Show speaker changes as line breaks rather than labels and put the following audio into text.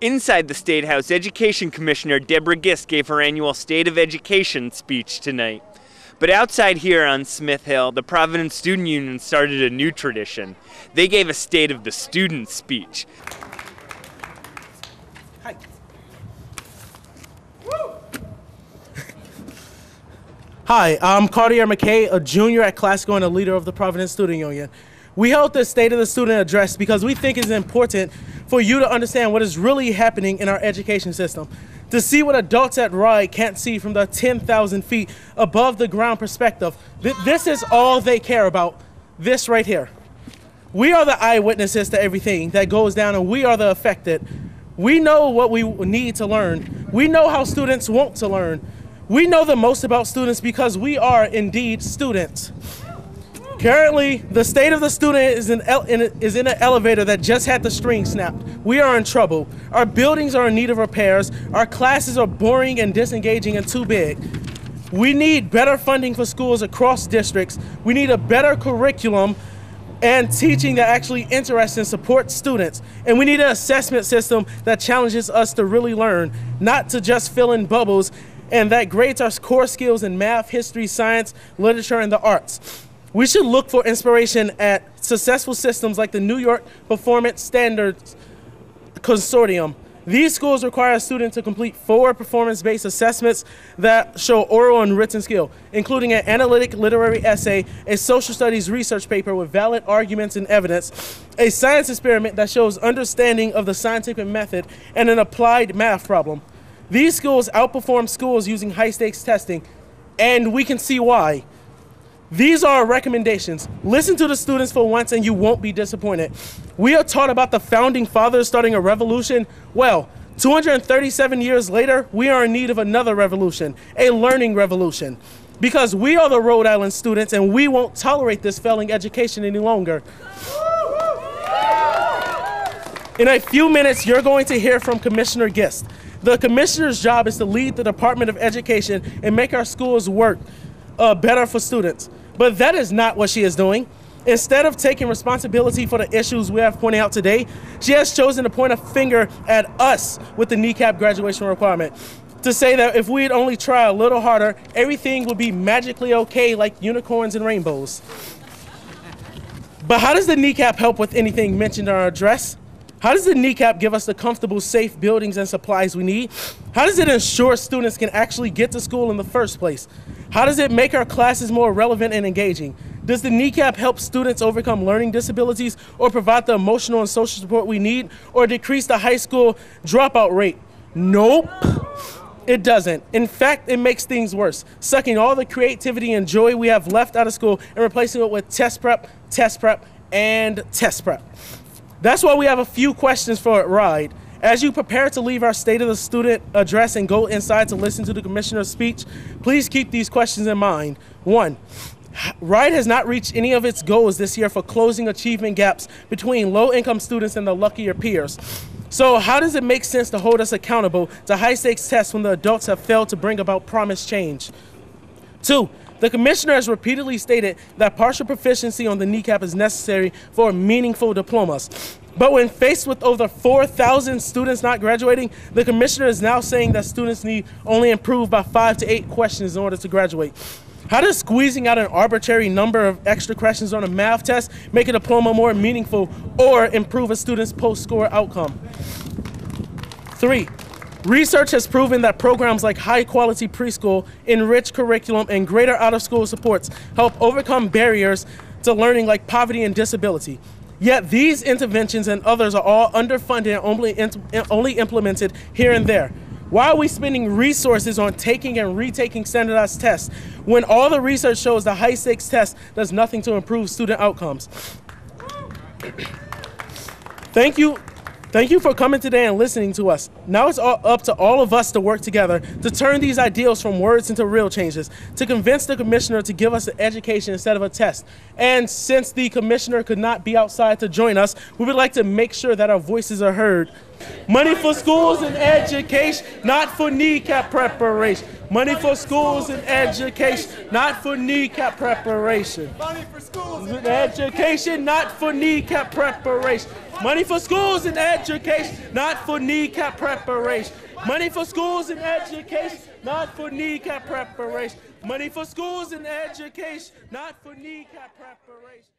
Inside the State House, Education Commissioner Deborah gave her annual State of Education speech tonight. But outside here on Smith Hill, the Providence Student Union started a new tradition. They gave a State of the Student speech.
Hi. Hi, I'm Cartier McKay, a junior at Classical and a leader of the Providence Student Union. We held this State of the Student address because we think it's important for you to understand what is really happening in our education system. To see what adults at RIDE can't see from the 10,000 feet above the ground perspective. This is all they care about, this right here. We are the eyewitnesses to everything that goes down, and we are the affected. We know what we need to learn. We know how students want to learn. We know the most about students because we are indeed students. Currently, the State of the Student is in an elevator that just had the string snapped. We are in trouble. Our buildings are in need of repairs. Our classes are boring and disengaging and too big. We need better funding for schools across districts. We need a better curriculum and teaching that actually interests and supports students. And we need an assessment system that challenges us to really learn, not to just fill in bubbles, and that grades our core skills in math, history, science, literature, and the arts. We should look for inspiration at successful systems like the New York Performance Standards Consortium. These schools require a student to complete 4 performance-based assessments that show oral and written skill, including an analytic literary essay, a social studies research paper with valid arguments and evidence, a science experiment that shows understanding of the scientific method, and an applied math problem. These schools outperform schools using high-stakes testing, and we can see why. These are our recommendations. Listen to the students for once and you won't be disappointed. We are taught about the founding fathers starting a revolution. Well, 237 years later, we are in need of another revolution, a learning revolution. Because we are the Rhode Island students and we won't tolerate this failing education any longer. In a few minutes, you're going to hear from Commissioner Gist. The commissioner's job is to lead the Department of Education and make our schools work better for students. But that is not what she is doing. Instead of taking responsibility for the issues we have pointed out today, she has chosen to point a finger at us with the kneecap graduation requirement. To say that if we'd only try a little harder, everything would be magically okay like unicorns and rainbows. But how does the kneecap help with anything mentioned in our address? How does the kneecap give us the comfortable, safe buildings and supplies we need? How does it ensure students can actually get to school in the first place? How does it make our classes more relevant and engaging? Does the kneecap help students overcome learning disabilities or provide the emotional and social support we need or decrease the high school dropout rate? Nope, it doesn't. In fact, it makes things worse, sucking all the creativity and joy we have left out of school and replacing it with test prep, and test prep. That's why we have a few questions for RIDE. As you prepare to leave our State of the Student address and go inside to listen to the commissioner's speech, please keep these questions in mind. 1, RIDE has not reached any of its goals this year for closing achievement gaps between low-income students and the luckier peers. So how does it make sense to hold us accountable to high-stakes tests when the adults have failed to bring about promised change? 2, the commissioner has repeatedly stated that partial proficiency on the kneecap is necessary for meaningful diplomas. But when faced with over 4,000 students not graduating, the commissioner is now saying that students need only improve by 5 to 8 questions in order to graduate. How does squeezing out an arbitrary number of extra questions on a math test make a diploma more meaningful or improve a student's post-score outcome? 3, research has proven that programs like high-quality preschool, enriched curriculum, and greater out-of-school supports help overcome barriers to learning like poverty and disability. Yet these interventions and others are all underfunded and only implemented here and there. Why are we spending resources on taking and retaking standardized tests when all the research shows the high-stakes test does nothing to improve student outcomes? Thank you for coming today and listening to us. Now it's up to all of us to work together to turn these ideals from words into real changes, to convince the commissioner to give us an education instead of a test. And since the commissioner could not be outside to join us, we would like to make sure that our voices are heard. Money for schools and education, not for kneecap preparation. Money for schools and education, not for kneecap preparation.
Money for schools
And education, not for kneecap preparation. Money for schools and education, not for kneecap preparation. Money for schools and education, not for kneecap preparation. Money for schools and education, not for kneecap preparation.